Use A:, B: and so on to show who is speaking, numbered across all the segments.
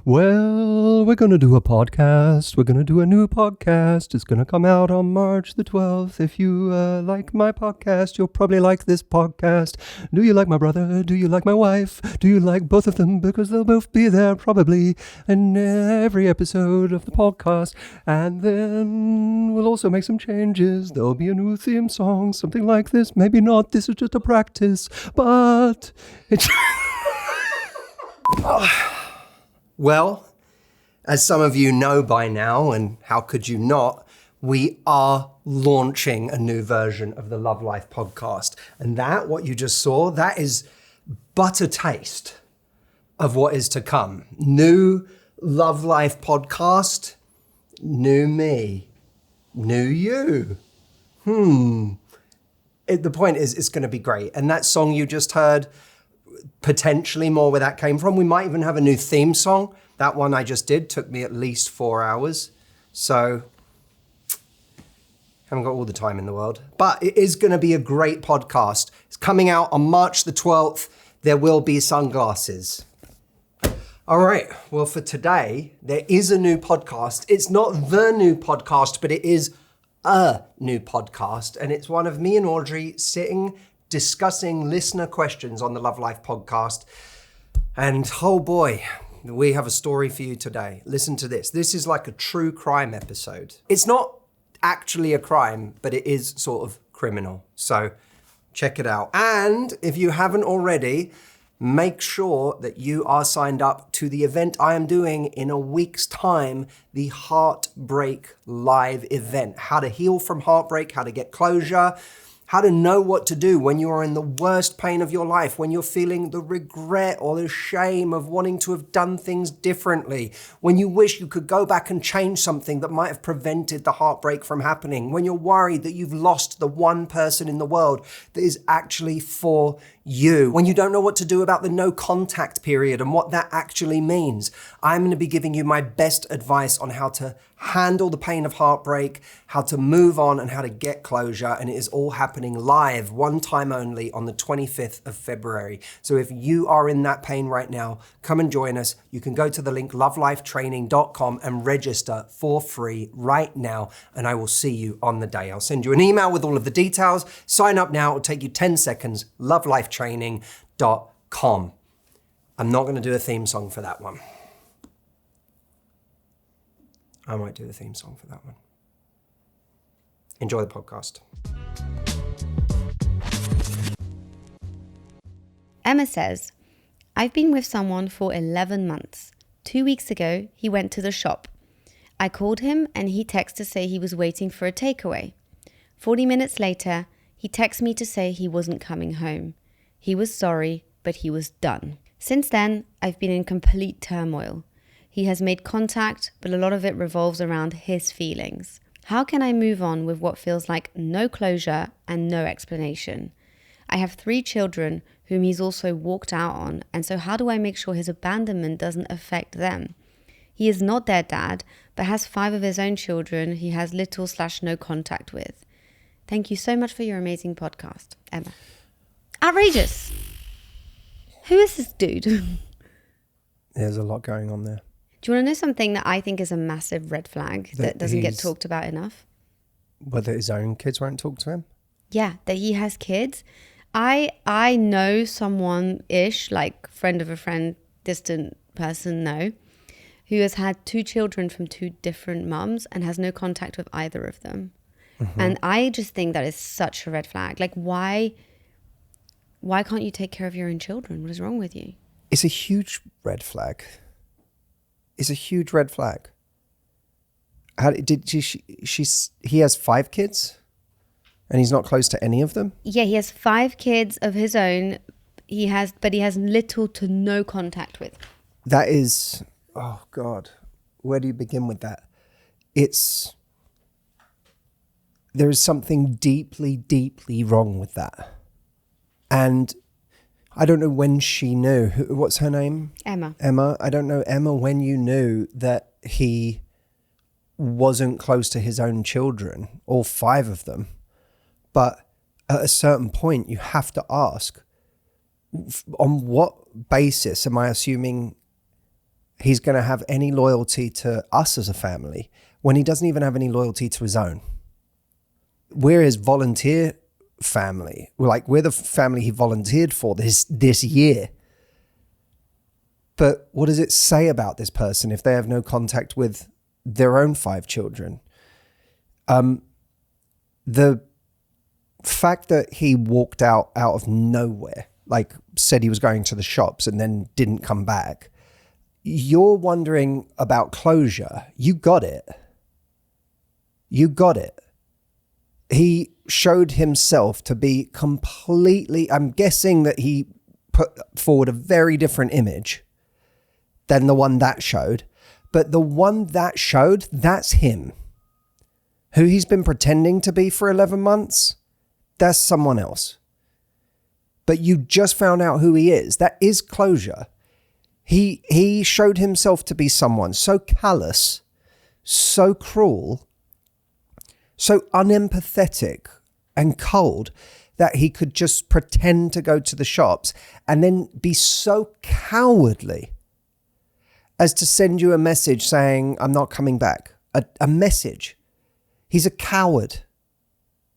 A: Well, we're going to do a podcast. We're going to do a new podcast. It's going to come out on March the 12th. If you like my podcast, you'll probably like this podcast. Do you like my brother? Do you like my wife? Do you like both of them? Because they'll both be there probably in every episode of the podcast. And then we'll also make some changes. There'll be a new theme song, something like this. Maybe not. This is just a practice. But it's... Well, as some of you know by now, and how could you not, we are launching a new version of the Love Life podcast. And that, what you just saw, that is but a taste of what is to come. New Love Life podcast, new me, new you. The point is, it's going to be great. And that song you just heard, potentially more where that came from. We might even have a new theme song. That one I just did took me at least 4 hours. So, haven't got all the time in the world. But it is going to be a great podcast. It's coming out on March the 12th. There will be sunglasses. All right. Well, for today, there is a new podcast. It's not the new podcast, but it is a new podcast. And it's one of me and Audrey sitting discussing listener questions on the Love Life podcast. And oh boy, we have a story for you today. Listen to this. This is like a true crime episode. It's not actually a crime, but it is sort of criminal. So check it out. And if you haven't already, make sure that you are signed up to the event I am doing in a week's time, the Heartbreak live event. How to heal from heartbreak, how to get closure, how to know what to do when you are in the worst pain of your life, when you're feeling the regret or the shame of wanting to have done things differently, when you wish you could go back and change something that might have prevented the heartbreak from happening, when you're worried that you've lost the one person in the world that is actually for you, when you don't know what to do about the no contact period and what that actually means. I'm going to be giving you my best advice on how to handle the pain of heartbreak, how to move on, and how to get closure. And it is all happening live, one time only, on the 25th of February. So if you are in that pain right now, come and join us. You can go to the link lovelifetraining.com and register for free right now. And I will see you on the day. I'll send you an email with all of the details. Sign up now. It'll take you 10 seconds. lovelifetraining.com. I'm not going to do a theme song for that one. I might do the theme song for that one. Enjoy the podcast.
B: Emma says, I've been with someone for 11 months. 2 weeks ago, he went to the shop. I called him and he texted to say he was waiting for a takeaway. 40 minutes later, he texted me to say he wasn't coming home. He was sorry, but he was done. Since then, I've been in complete turmoil. He has made contact, but a lot of it revolves around his feelings. How can I move on with what feels like no closure and no explanation? I have 3 children whom he's also walked out on, and so how do I make sure his abandonment doesn't affect them? He is not their dad, but has 5 of his own children he has little/no contact with. Thank you so much for your amazing podcast, Emma. Outrageous. Who is this dude?
A: There's a lot going on there.
B: Do you want to know something that I think is a massive red flag that doesn't get talked about enough?
A: Whether his own kids won't talk to him?
B: Yeah, that he has kids. I know someone-ish, like friend of a friend, distant person, who has had 2 children from 2 different mums and has no contact with either of them. Mm-hmm. And I just think that is such a red flag. Like, why can't you take care of your own children? What is wrong with you?
A: It's a huge red flag. It's a huge red flag. How did he has 5 kids and he's not close to any of them?
B: Yeah, he has 5 kids of his own. But he has little to no contact with.
A: That is, oh God, where do you begin with that? There is something deeply, deeply wrong with that. And I don't know when she knew. What's her name?
B: Emma.
A: I don't know, Emma, when you knew that he wasn't close to his own children, all 5 of them. But at a certain point, you have to ask, on what basis am I assuming he's going to have any loyalty to us as a family when he doesn't even have any loyalty to his own. We're his volunteer family. We're the family he volunteered for this year. But what does it say about this person if they have no contact with their own 5 children? The fact that he walked out of nowhere, said he was going to the shops and then didn't come back. You're wondering about closure. You got it. You got it. He showed himself to be completely, I'm guessing that he put forward a very different image than the one that showed. But the one that showed, that's him. Who he's been pretending to be for 11 months, that's someone else. But you just found out who he is. That is closure. He showed himself to be someone so callous, so cruel, so unempathetic and cold that he could just pretend to go to the shops and then be so cowardly as to send you a message saying, I'm not coming back. A message. He's a coward.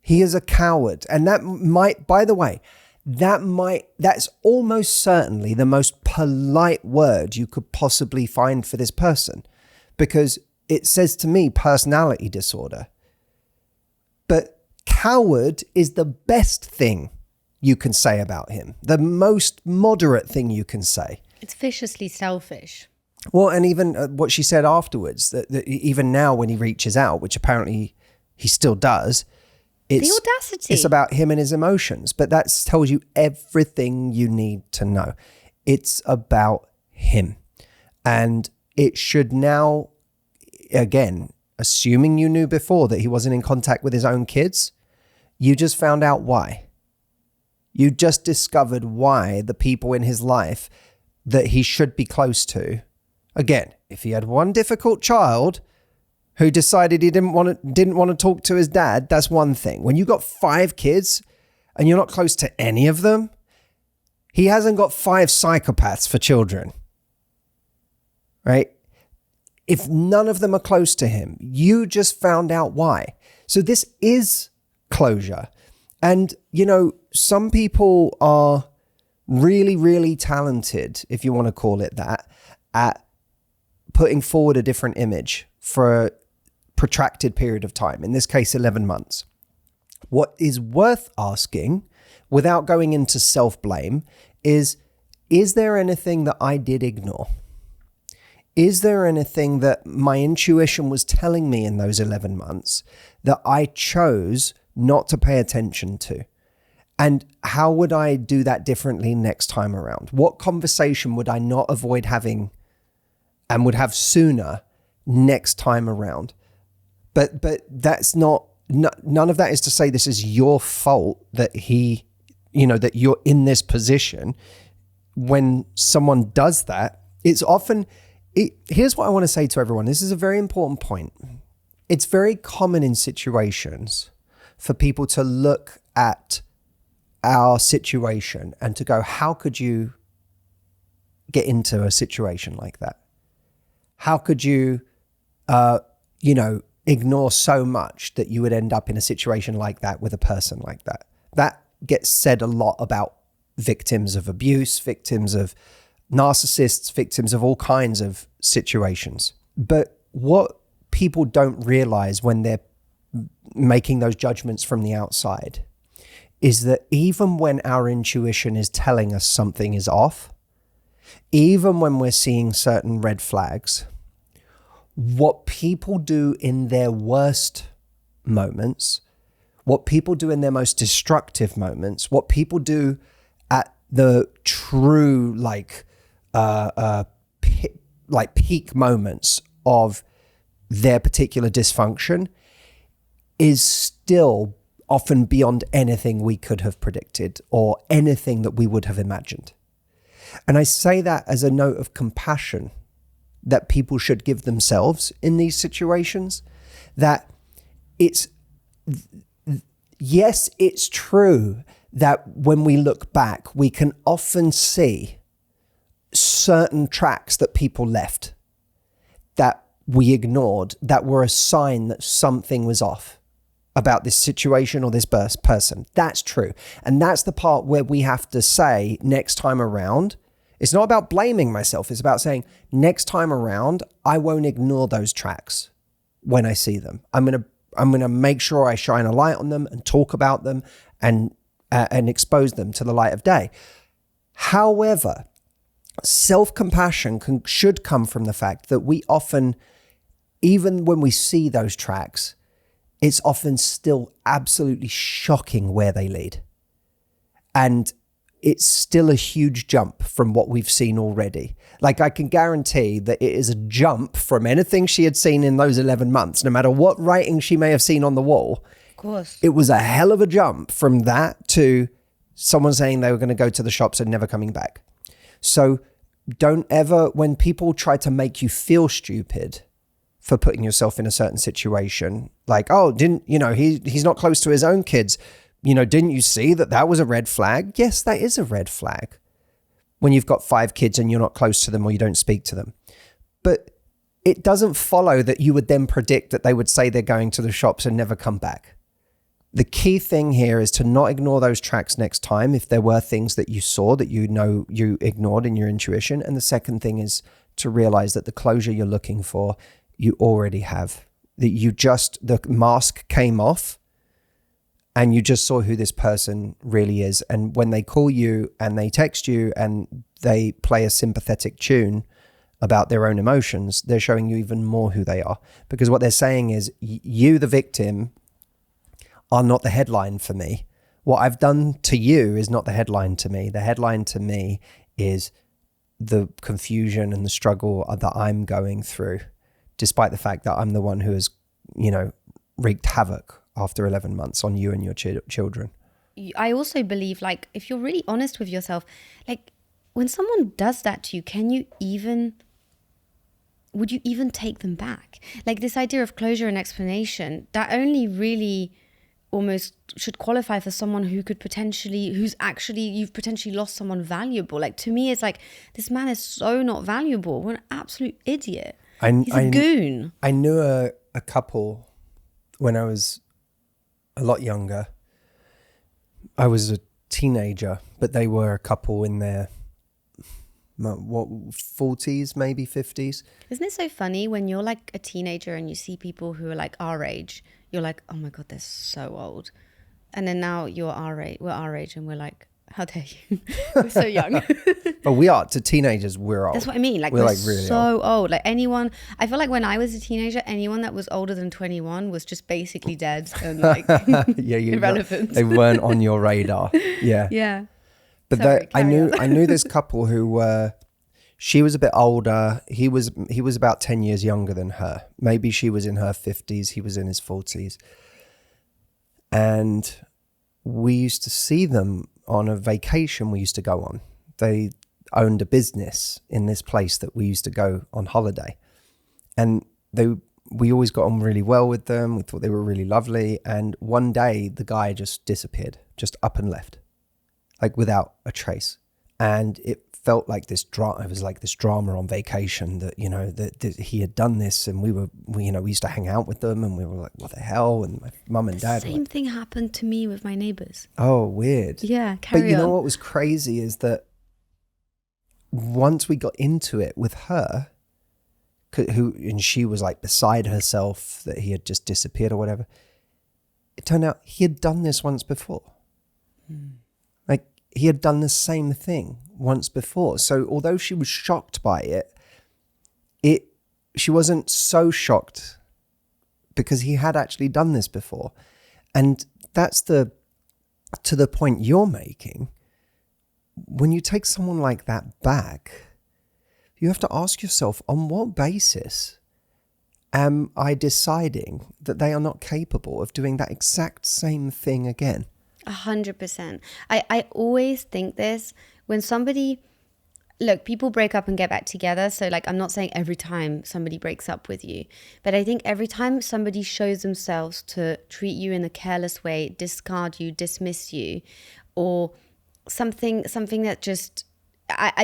A: He is a coward. And that might, by the way, that's almost certainly the most polite word you could possibly find for this person, because it says to me personality disorder. But coward is the best thing you can say about him, the most moderate thing you can say.
B: It's viciously selfish.
A: Well, and even what she said afterwards, that even now when he reaches out, which apparently he still does,
B: The audacity.
A: It's about him and his emotions, but that tells you everything you need to know. It's about him. And it should now, again, assuming you knew before that he wasn't in contact with his own kids, you just found out why. You just discovered why the people in his life that he should be close to. Again, if he had one difficult child who decided he didn't want to talk to his dad, that's one thing. When you got 5 kids and you're not close to any of them, he hasn't got 5 psychopaths for children, right? If none of them are close to him, you just found out why. So this is closure. And, some people are really, really talented, if you want to call it that, at putting forward a different image for a protracted period of time, in this case 11 months. What is worth asking, without going into self-blame, is there anything that I did ignore? Is there anything that my intuition was telling me in those 11 months that I chose not to pay attention to? And how would I do that differently next time around? What conversation would I not avoid having and would have sooner next time around? But that's none of that is to say this is your fault that that you're in this position. When someone does that, it's often, here's what I want to say to everyone. This is a very important point. It's very common in situations for people to look at our situation and to go, how could you get into a situation like that? How could you, ignore so much that you would end up in a situation like that with a person like that? That gets said a lot about victims of abuse, victims of narcissists, victims of all kinds of situations. But what people don't realize when they're making those judgments from the outside is that even when our intuition is telling us something is off, even when we're seeing certain red flags, what people do in their worst moments, what people do in their most destructive moments, what people do at the true peak moments of their particular dysfunction is still often beyond anything we could have predicted or anything that we would have imagined. And I say that as a note of compassion that people should give themselves in these situations, that yes, it's true that when we look back, we can often see certain tracks that people left that we ignored that were a sign that something was off about this situation or this person. That's true. And that's the part where we have to say next time around, it's not about blaming myself. It's about saying next time around, I won't ignore those tracks when I see them. I'm going to make sure I shine a light on them and talk about them and expose them to the light of day. However, self-compassion should come from the fact that we often, even when we see those tracks, it's often still absolutely shocking where they lead. And it's still a huge jump from what we've seen already. Like, I can guarantee that it is a jump from anything she had seen in those 11 months, no matter what writing she may have seen on the wall.
B: Of course.
A: It was a hell of a jump from that to someone saying they were going to go to the shops and never coming back. So don't ever, when people try to make you feel stupid for putting yourself in a certain situation, like, oh, he's not close to his own kids. Didn't you see that was a red flag? Yes, that is a red flag when you've got 5 kids and you're not close to them or you don't speak to them. But it doesn't follow that you would then predict that they would say they're going to the shops and never come back. The key thing here is to not ignore those tracks next time if there were things that you saw that you ignored in your intuition. And the second thing is to realize that the closure you're looking for, you already have. That the mask came off and you just saw who this person really is. And when they call you and they text you and they play a sympathetic tune about their own emotions, they're showing you even more who they are. Because what they're saying is, you, the victim, are not the headline for me. What I've done to you is not the headline to me. The headline to me is the confusion and the struggle that I'm going through, despite the fact that I'm the one who has, wreaked havoc after 11 months on you and your children.
B: I also believe, like, if you're really honest with yourself, like, when someone does that to you, would you even take them back? Like, this idea of closure and explanation, that only really almost should qualify for someone who's actually, you've potentially lost someone valuable. Like, to me, it's like, this man is so not valuable. What an absolute idiot. He's a goon.
A: I knew a couple when I was a lot younger. I was a teenager, but they were a couple in their 40s, maybe 50s.
B: Isn't it so funny when you're like a teenager and you see people who are like our age, you're like, oh my God, they're so old. And then now we're our age and we're like, how dare you? We're so young.
A: But we are, to teenagers, we're old.
B: That's what I mean. Like, we're like really so old. Like, I feel like when I was a teenager, anyone that was older than 21 was just basically dead and like irrelevant.
A: They weren't on your radar. Yeah.
B: Yeah.
A: But I knew this couple who she was a bit older. He was about 10 years younger than her. Maybe she was in her 50s. He was in his 40s. And we used to see them on a vacation we used to go on. They owned a business in this place that we used to go on holiday. And we always got on really well with them. We thought they were really lovely. And one day the guy just disappeared, just up and left, like without a trace. And it felt like this drama. It was like this drama on vacation that, that he had done this, and we used to hang out with them, and we were like, what the hell? And my mum and dad.
B: Same thing happened to me with my neighbors.
A: Oh, weird.
B: Yeah,
A: But you know what was crazy is that once we got into it with her, and she was like beside herself that he had just disappeared or whatever, it turned out he had done this once before. Like, he had done the same thing once before. So although she was shocked by it, she wasn't so shocked because he had actually done this before. And that's to the point you're making. When you take someone like that back, you have to ask yourself, on what basis am I deciding that they are not capable of doing that exact same thing again?
B: 100%. I always think this when people break up and get back together. So like, I'm not saying every time somebody breaks up with you, but I think every time somebody shows themselves to treat you in a careless way, discard you, dismiss you, or something that just,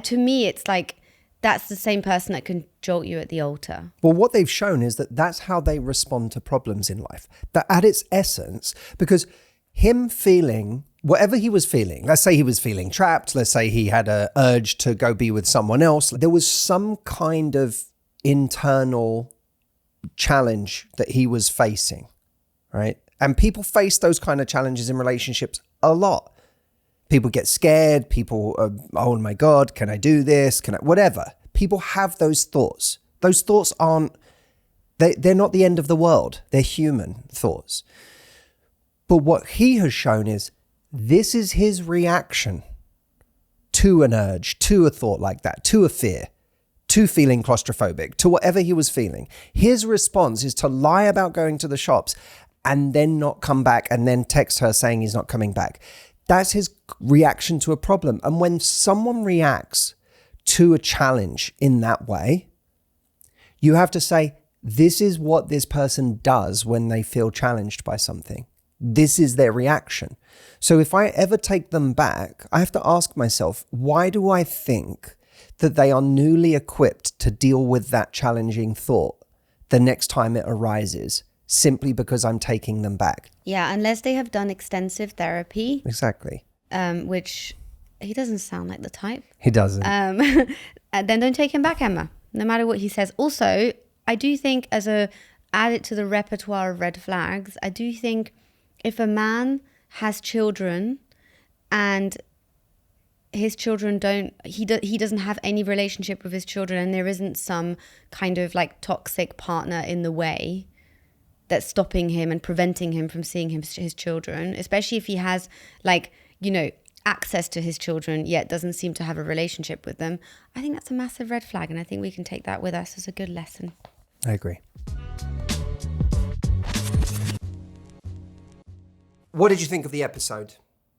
B: to me, it's like that's the same person that can jolt you at the altar.
A: Well, what they've shown is that that's how they respond to problems in life. That at its essence, because him feeling whatever he was feeling, let's say he was feeling trapped, let's say he had an urge to go be with someone else, there was some kind of internal challenge that he was facing, right? And people face those kind of challenges in relationships a lot. People get scared. People, oh my God, can I do this? Whatever. People have those thoughts. Those thoughts they're not the end of the world. They're human thoughts. But what he has shown is this is his reaction to an urge, to a thought like that, to a fear, to feeling claustrophobic, to whatever he was feeling. His response is to lie about going to the shops and then not come back and then text her saying he's not coming back. That's his reaction to a problem. And when someone reacts to a challenge in that way, you have to say, this is what this person does when they feel challenged by something. This is their reaction. So if I ever take them back, I have to ask myself, why do I think that they are newly equipped to deal with that challenging thought the next time it arises? Simply because I'm taking them back.
B: Yeah, unless they have done extensive therapy.
A: Exactly.
B: Which he doesn't sound like the type.
A: He doesn't.
B: Then don't take him back, Emma, no matter what he says. Also, I do think add it to the repertoire of red flags, I do think if a man has children and his children he doesn't have any relationship with his children and there isn't some kind of like toxic partner in the way that's stopping him and preventing him from seeing his children, especially if he has access to his children yet doesn't seem to have a relationship with them, I think that's a massive red flag, and I think we can take that with us as a good lesson.
A: I agree. What did you think of the episode?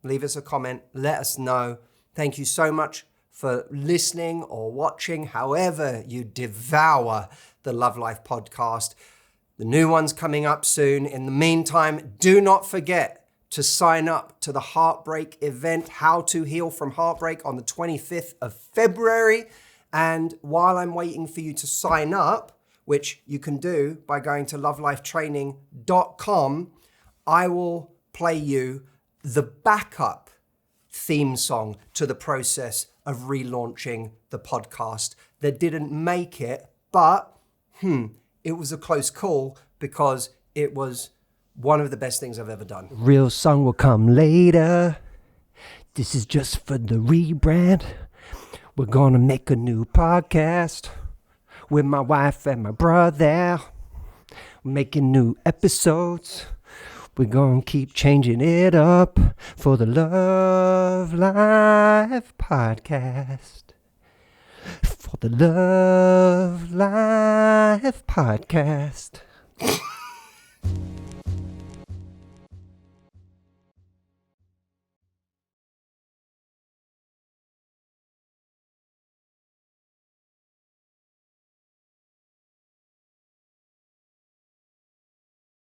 A: Leave us a comment, let us know. Thank you so much for listening or watching, however you devour the Love Life podcast. The new one's coming up soon. In the meantime, do not forget to sign up to the Heartbreak event, How to Heal from Heartbreak, on the 25th of February. And while I'm waiting for you to sign up, which you can do by going to lovelifetraining.com, I will play you the backup theme song to the process of relaunching the podcast that didn't make it, but it was a close call because it was one of the best things I've ever done. Real song will come later. This is just for the rebrand. We're gonna make a new podcast with my wife and my brother. We're making new episodes. We're gonna keep changing it up for the Love Life podcast. For the Love Life podcast.